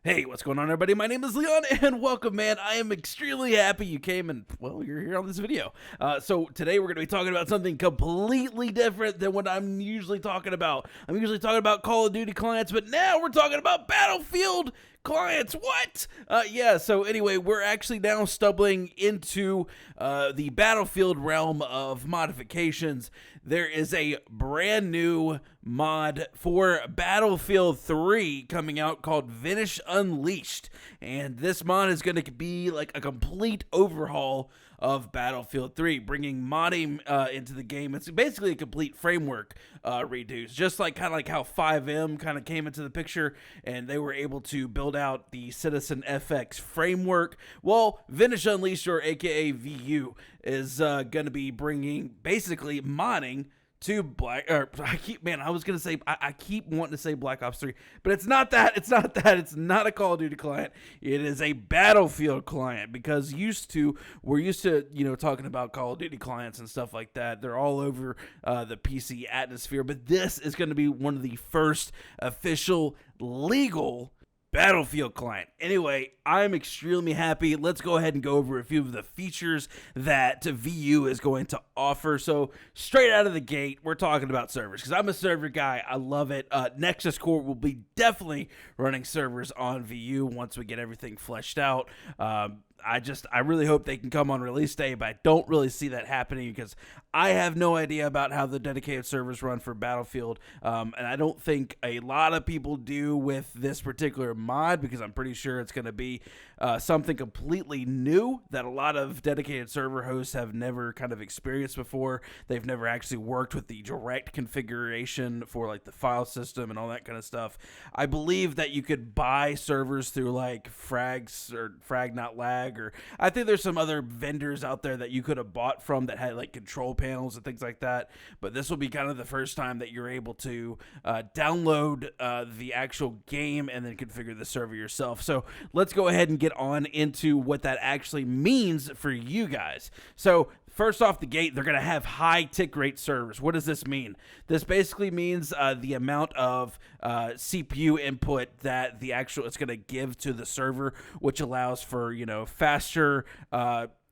Hey, what's going on, everybody? My name is Leon, and welcome, man. I am extremely happy you came and, well, you're here on this video. So today we're going to be talking about something completely different than what I'm usually talking about. I'm usually talking about Call of Duty clients, but now we're talking about Battlefield clients. What? So anyway, we're actually now stumbling into the Battlefield realm of modifications. There is a brand new mod for Battlefield 3 coming out called Venice Unleashed, and this mod is going to be like a complete overhaul of Battlefield 3, bringing modding into the game. It's basically a complete framework redo, just like kind of like how 5M kind of came into the picture and they were able to build out the Citizen FX framework. Well, Venice Unleashed, or aka VU, is going to be bringing basically modding to I keep wanting to say Black Ops 3, but it's not that. It's not a Call of Duty client. It is a Battlefield client, because we're used to, talking about Call of Duty clients and stuff like that. They're all over the PC atmosphere, but this is going to be one of the first official legal Battlefield client. Anyway, I'm extremely happy. Let's go ahead and go over a few of the features that VU is going to offer. So straight out of the gate, we're talking about servers, because I'm a server guy. I love it. Nexus Core will be definitely running servers on VU once we get everything fleshed out. I really hope they can come on release day, but I don't really see that happening because I have no idea about how the dedicated servers run for Battlefield, and I don't think a lot of people do with this particular mod, because I'm pretty sure it's going to be something completely new that a lot of dedicated server hosts have never kind of experienced before. They've never actually worked with the direct configuration for like the file system and all that kind of stuff. I believe that you could buy servers through like Frags or Frag Not Lag, or I think there's some other vendors out there that you could have bought from that had like control panels and things like that. But this will be kind of the first time that you're able to download the actual game and then configure the server yourself. So let's go ahead and get on into what that actually means for you guys. So first off the gate, they're going to have high tick rate servers. What does this mean? This basically means the amount of CPU input that it's going to give to the server, which allows for, faster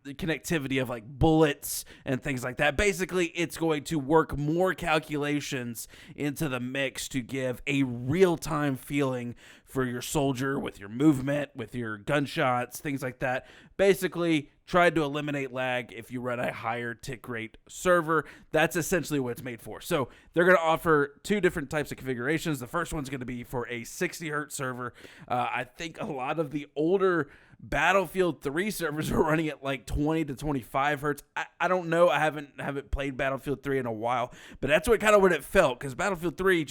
connectivity of like bullets and things like that. Basically, it's going to work more calculations into the mix to give a real-time feeling for your soldier with your movement, with your gunshots, things like that. Basically, try to eliminate lag if you run a higher tick rate server. That's essentially what it's made for. So they're going to offer two different types of configurations. The first one's going to be for a 60 hertz server. I think a lot of the older Battlefield 3 servers are running at like 20 to 25 hertz. I don't know. I haven't played Battlefield 3 in a while, but that's what it felt, because Battlefield 3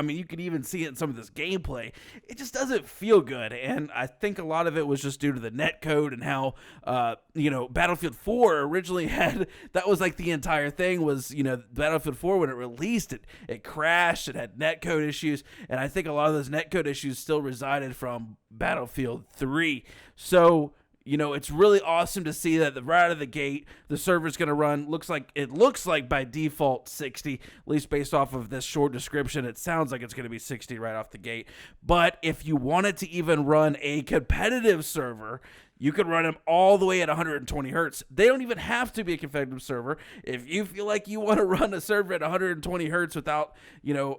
you could even see it in some of this gameplay. It just doesn't feel good, and I think a lot of it was just due to the netcode and how Battlefield 4 originally that was like the entire thing was, Battlefield 4 when it released, it crashed, it had netcode issues, and I think a lot of those netcode issues still resided from Battlefield 3. So, it's really awesome to see that right out of the gate, the server's going to run, looks like by default 60, at least based off of this short description. It sounds like it's going to be 60 right off the gate. But if you wanted to even run a competitive server, you could run them all the way at 120 hertz. They don't even have to be a competitive server. If you feel like you want to run a server at 120 hertz without,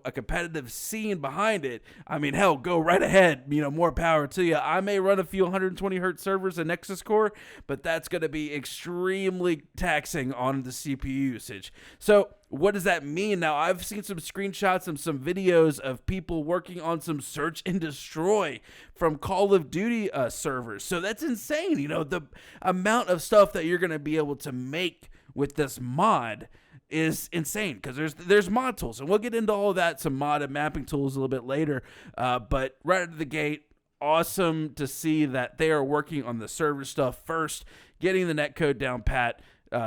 a competitive scene behind it, hell, go right ahead. More power to you. I may run a few 120 hertz servers in Nexus Core, but that's going to be extremely taxing on the CPU usage. So what does that mean? Now, I've seen some screenshots and some videos of people working on some search and destroy from Call of Duty servers. So that's insane. The amount of stuff that you're going to be able to make with this mod is insane, because there's mod tools, and we'll get into all of that, some mod and mapping tools a little bit later. But right out of the gate, awesome to see that they are working on the server stuff first, getting the netcode down pat,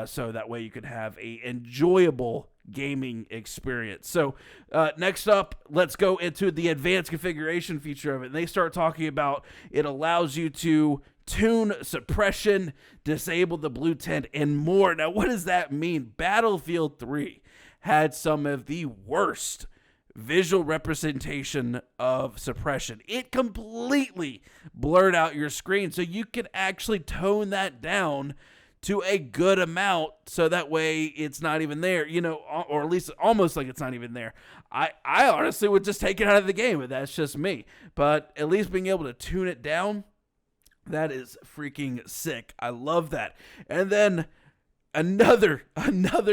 so that way you can have a enjoyable gaming experience. So next up, let's go into the advanced configuration feature of it. And they start talking about it allows you to tune suppression, disable the blue tint, and more. Now, what does that mean? Battlefield 3 had some of the worst visual representation of suppression. It completely blurred out your screen, so you can actually tone that down to a good amount, so that way it's not even there, or at least almost like it's not even there. I honestly would just take it out of the game, but that's just me. But at least being able to tune it down, that is freaking sick. I love that. And then another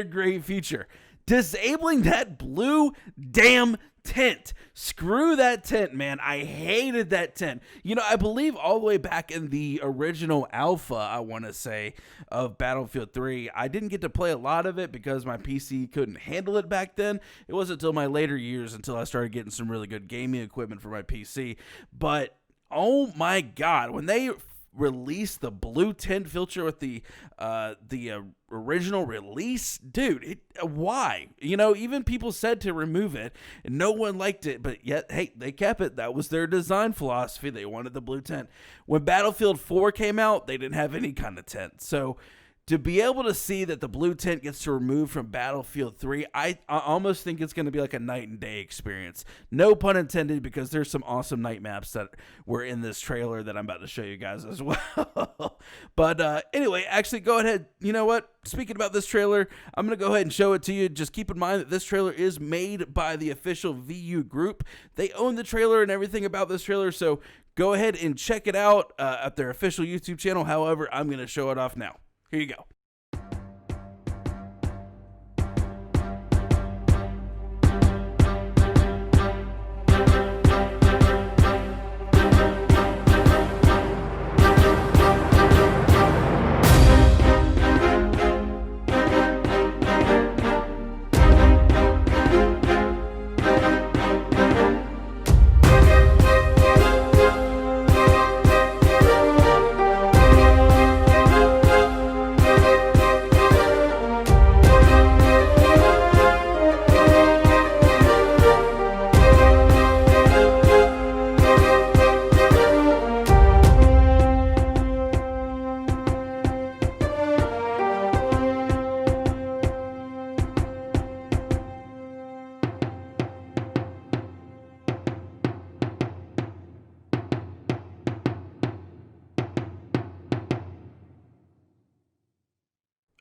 great feature, disabling that blue damn tent. Screw that tent, man. I hated that tent. I believe all the way back in the original alpha, I want to say, of Battlefield 3, I didn't get to play a lot of it because my PC couldn't handle it back then. It wasn't until my later years until I started getting some really good gaming equipment for my PC. But oh my God, when they released the blue tint filter with the original release, dude, why? Even people said to remove it, and no one liked it, but yet, hey, they kept it. That was their design philosophy. They wanted the blue tint. When Battlefield 4 came out, they didn't have any kind of tint. So to be able to see that the blue tint gets to remove from Battlefield 3, I almost think it's going to be like a night and day experience. No pun intended, because there's some awesome night maps that were in this trailer that I'm about to show you guys as well. But anyway, actually go ahead. You know what? Speaking about this trailer, I'm going to go ahead and show it to you. Just keep in mind that this trailer is made by the official VU group. They own the trailer and everything about this trailer, so go ahead and check it out at their official YouTube channel. However, I'm going to show it off now. Here you go.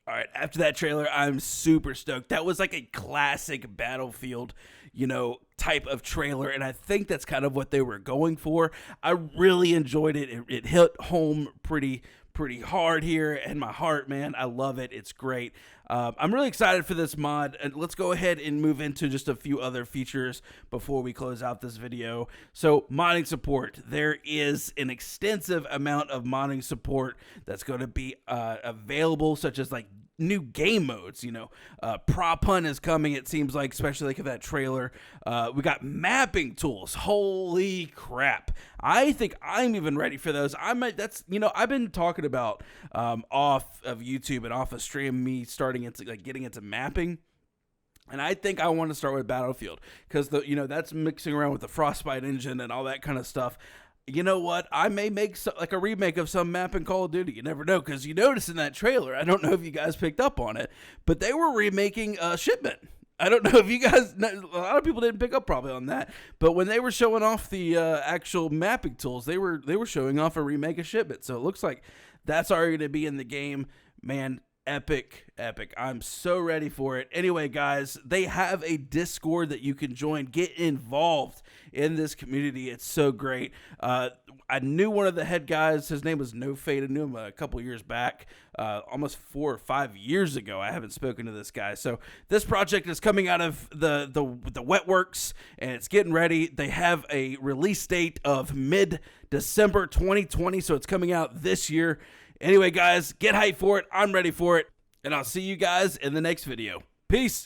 All right, after that trailer, I'm super stoked. That was like a classic Battlefield, type of trailer, and I think that's kind of what they were going for. I really enjoyed it. It hit home pretty hard here in my heart, man. I love it. It's great. I'm really excited for this mod, and let's go ahead and move into just a few other features before we close out this video. So, modding support. There is an extensive amount of modding support that's going to be available, such as like new game modes. Prop hunt is coming, it seems like, especially like that trailer. We got mapping tools. Holy crap. I think I'm even ready for those. I've been talking about off of YouTube and off of stream, me starting into getting into mapping. And I think I want to start with Battlefield, because that's mixing around with the Frostbite engine and all that kind of stuff. You know what? I may make a remake of some map in Call of Duty. You never know, because you notice in that trailer, I don't know if you guys picked up on it, but they were remaking Shipment. I don't know if you guys, a lot of people didn't pick up probably on that, but when they were showing off the actual mapping tools, they were showing off a remake of Shipment. So it looks like that's already going to be in the game. Man, epic. I'm so ready for it. Anyway, guys, they have a Discord that you can join. Get involved in this community. It's so great. I knew one of the head guys. His name was NoFate. I knew him a couple years back, almost 4 or 5 years ago. I haven't spoken to this guy. So this project is coming out of the wet works, and it's getting ready. They have a release date of mid-December 2020, so it's coming out this year. Anyway, guys, get hyped for it. I'm ready for it. And I'll see you guys in the next video. Peace.